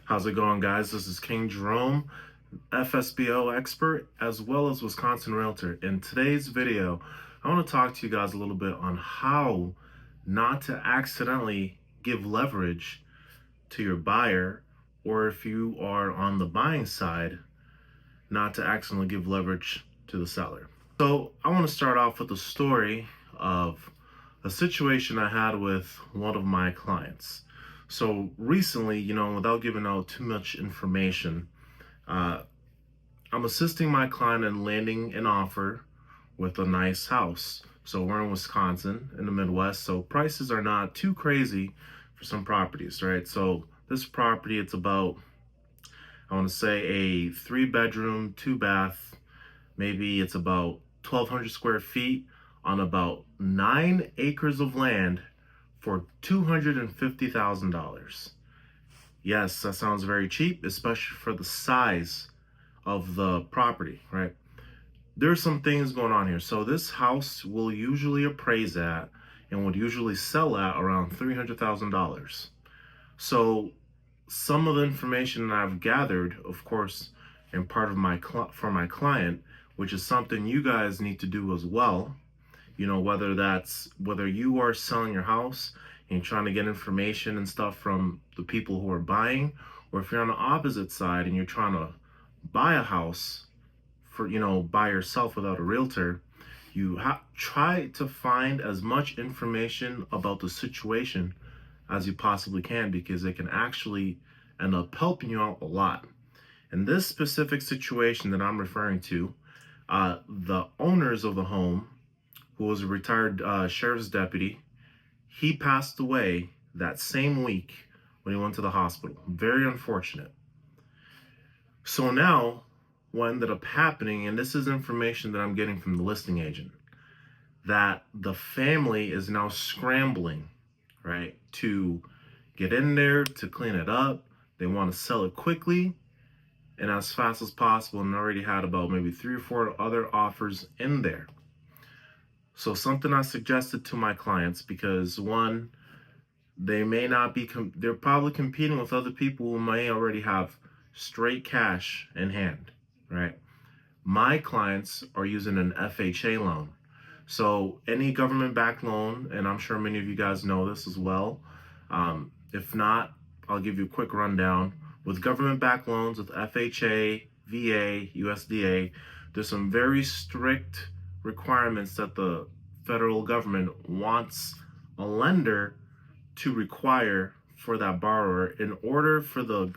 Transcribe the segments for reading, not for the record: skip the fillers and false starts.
How's it going, guys? This is King Jerome, FSBO expert, as well as Wisconsin Realtor. In today's video, I want to talk to you guys a little bit on how not to accidentally give leverage to your buyer, or if you are on the buying side, not to accidentally give leverage to the seller. So I want to start off with a story of a situation I had with one of my clients. So recently, without giving out too much information, I'm assisting my client in landing an offer with a nice house. So we're in Wisconsin, in the Midwest, so prices are not too crazy for some properties, right? So this property, it's about, I want to say, a 3-bedroom, 2-bath. Maybe it's about 1,200 square feet on about 9 acres of land for $250,000. Yes, that sounds very cheap, especially for the size of the property, right? There's some things going on here. So this house will usually appraise at and would usually sell at around $300,000. So some of the information that I've gathered, of course, and part of for my client, which is something you guys need to do as well. Whether you are selling your house and you're trying to get information and stuff from the people who are buying, or if you're on the opposite side and you're trying to buy a house for, by yourself without a realtor, you try to find as much information about the situation as you possibly can, because it can actually end up helping you out a lot. In this specific situation that I'm referring to, the owners of the home, who was a retired sheriff's deputy, he passed away that same week when he went to the hospital. Very unfortunate. So now, what ended up happening, and this is information that I'm getting from the listing agent, that the family is now scrambling, right, to get in there, to clean it up. They want to sell it quickly and as fast as possible, and already had about maybe 3 or 4 other offers in there. So something I suggested to my clients, because one, they may not be, they're probably competing with other people who may already have straight cash in hand, right? My clients are using an FHA loan. So any government-backed loan, and I'm sure many of you guys know this as well. If not, I'll give you a quick rundown. With government-backed loans, with FHA, VA, USDA, there's some very strict requirements that the federal government wants a lender to require for that borrower in order for the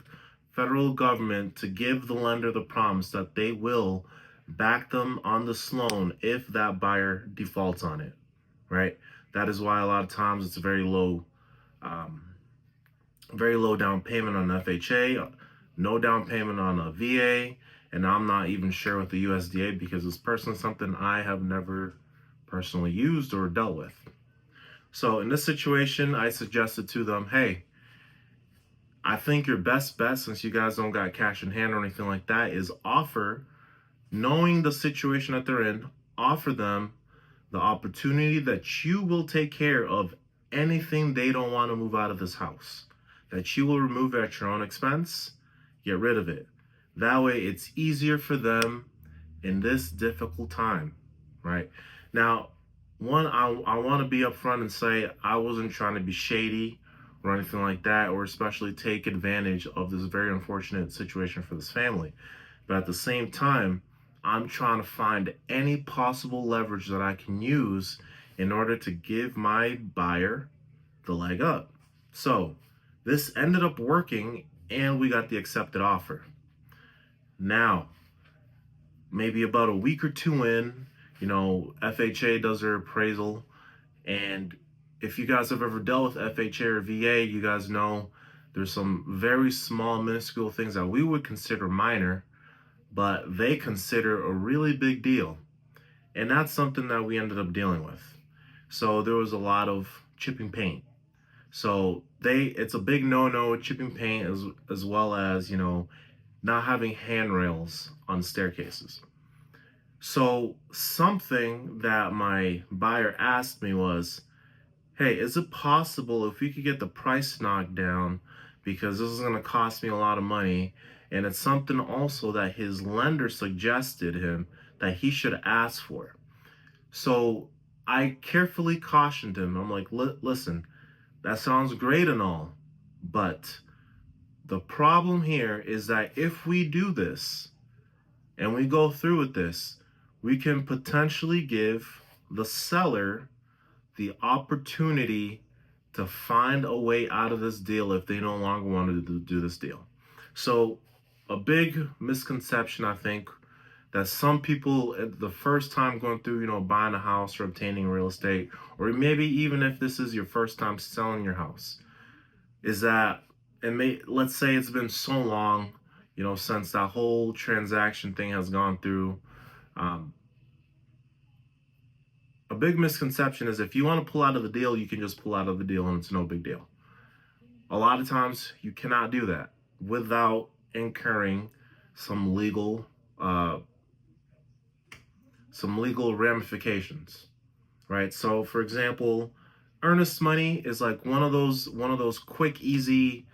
federal government to give the lender the promise that they will back them on this loan if that buyer defaults on it, right? That is why a lot of times it's very low down payment on FHA, no down payment on a VA, and I'm not even sure with the USDA, because it's personally something I have never personally used or dealt with. So in this situation, I suggested to them, hey, I think your best bet, since you guys don't got cash in hand or anything like that, is knowing the situation that they're in, offer them the opportunity that you will take care of anything they don't want to move out of this house, that you will remove at your own expense, get rid of it. That way it's easier for them in this difficult time, right? Now, one, I want to be upfront and say I wasn't trying to be shady or anything like that, or especially take advantage of this very unfortunate situation for this family. But at the same time, I'm trying to find any possible leverage that I can use in order to give my buyer the leg up. So this ended up working, and we got the accepted offer. Now, maybe about a week or two in, FHA does their appraisal, and if you guys have ever dealt with FHA or VA, you guys know there's some very small, minuscule things that we would consider minor, but they consider a really big deal. And that's something that we ended up dealing with. So there was a lot of chipping paint. So it's a big no-no with chipping paint, as well as, not having handrails on staircases. So something that my buyer asked me was, hey, is it possible if we could get the price knocked down, because this is going to cost me a lot of money. And it's something also that his lender suggested him that he should ask for. So I carefully cautioned him. I'm like, listen, that sounds great and all, but the problem here is that if we do this and we go through with this, we can potentially give the seller the opportunity to find a way out of this deal if they no longer wanted to do this deal. So a big misconception, I think, that some people at the first time going through, buying a house or obtaining real estate, or maybe even if this is your first time selling your house, is that let's say it's been so long, since that whole transaction thing has gone through. Um, a big misconception is if you want to pull out of the deal, you can just pull out of the deal and it's no big deal. A lot of times you cannot do that without incurring some legal uh, ramifications, right? So, for example, earnest money is like one of those quick, easy,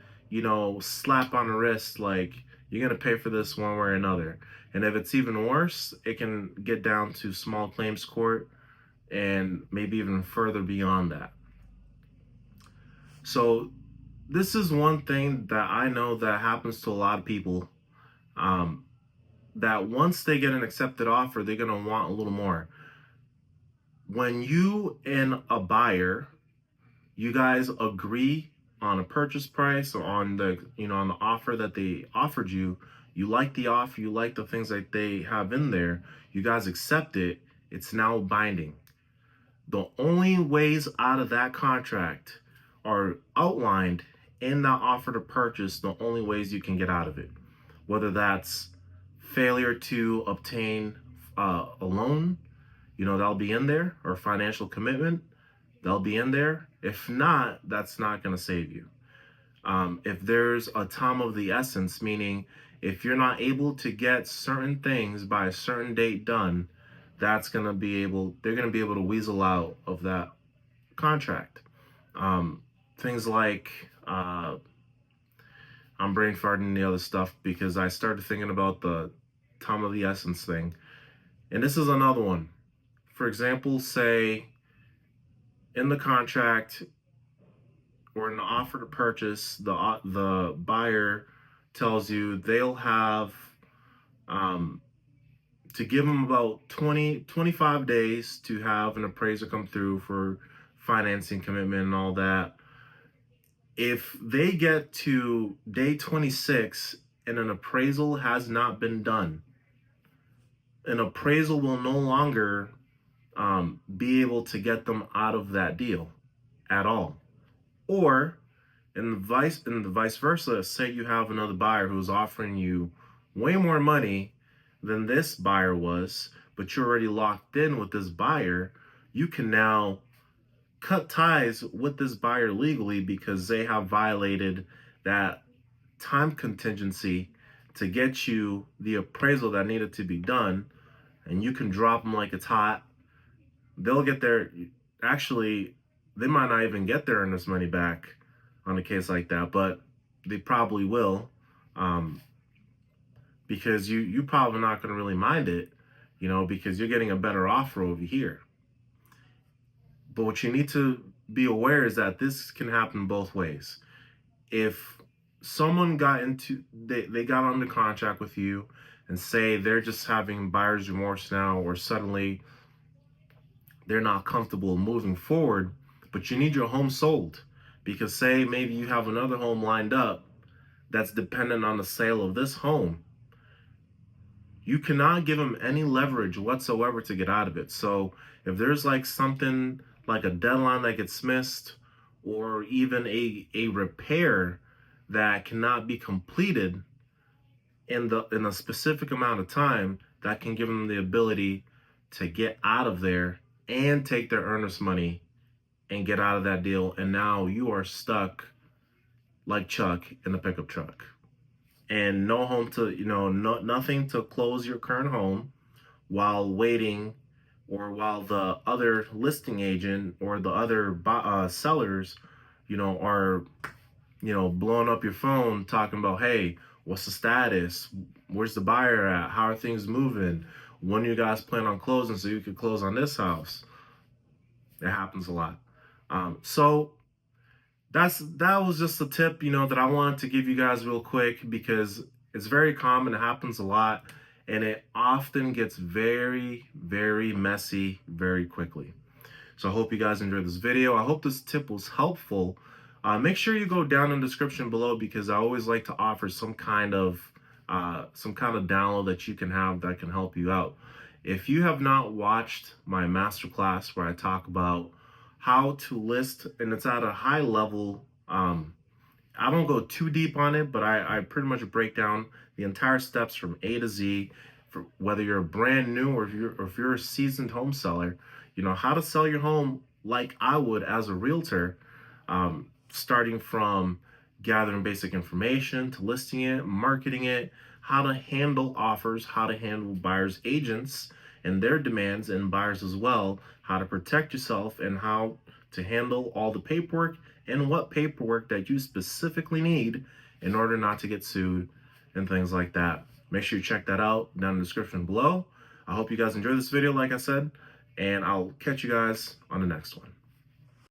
slap on the wrist. Like, you're gonna pay for this one way or another. And if it's even worse, it can get down to small claims court and maybe even further beyond that. So this is one thing that I know that happens to a lot of people. Um, that once they get an accepted offer, they're gonna want a little more. When you and a buyer, you guys agree on a purchase price or on the offer that they offered you, you like the offer, you like the things that they have in there, you guys accept it, it's now binding. The only ways out of that contract are outlined in that offer to purchase, the only ways you can get out of it. Whether that's failure to obtain a loan, that'll be in there, or financial commitment, that'll be in there. If not, that's not going to save you. If there's a time of the essence, meaning if you're not able to get certain things by a certain date done, they're going to be able to weasel out of that contract. Things like, I'm brain farting the other stuff because I started thinking about the time of the essence thing. And this is another one. For example, say in the contract or in the offer to purchase, the buyer tells you they'll have to give them about 25 days to have an appraiser come through for financing commitment and all that. If they get to day 26 and an appraisal has not been done, an appraisal will no longer be able to get them out of that deal at all. Or in the vice versa, say you have another buyer who's offering you way more money than this buyer was, but you're already locked in with this buyer, you can now cut ties with this buyer legally because they have violated that time contingency to get you the appraisal that needed to be done, and you can drop them like it's hot. They'll get their, actually, they might not even get their earnest money back on a case like that, but they probably will, because you probably not going to really mind it, because you're getting a better offer over here. But what you need to be aware is that this can happen both ways. If someone they got under contract with you and say they're just having buyer's remorse now, or suddenly they're not comfortable moving forward, but you need your home sold, because say maybe you have another home lined up that's dependent on the sale of this home, you cannot give them any leverage whatsoever to get out of it. So if there's like something like a deadline that gets missed, or even a repair that cannot be completed in a specific amount of time, that can give them the ability to get out of there and take their earnest money and get out of that deal. And now you are stuck like Chuck in the pickup truck, and no home to, nothing to close your current home while waiting, or while the other listing agent or the other sellers, are blowing up your phone talking about, hey, what's the status? Where's the buyer at? How are things moving? When do you guys plan on closing so you could close on this house? It happens a lot. So that was just a tip, that I wanted to give you guys real quick because it's very common. It happens a lot, and it often gets very, very messy very quickly. So I hope you guys enjoyed this video. I hope this tip was helpful. Make sure you go down in the description below because I always like to offer some kind of download that you can have that can help you out. If you have not watched my masterclass where I talk about how to list, and it's at a high level, I don't go too deep on it, but I pretty much break down the entire steps from A to Z, for whether you're brand new or if you're a seasoned home seller, how to sell your home like I would as a realtor, starting from gathering basic information to listing it, marketing it, how to handle offers, how to handle buyers agents and their demands, and buyers as well, how to protect yourself, and how to handle all the paperwork and what paperwork that you specifically need in order not to get sued and things like that. Make sure you check that out down in the description below. I hope you guys enjoyed this video, like I said, and I'll catch you guys on the next one.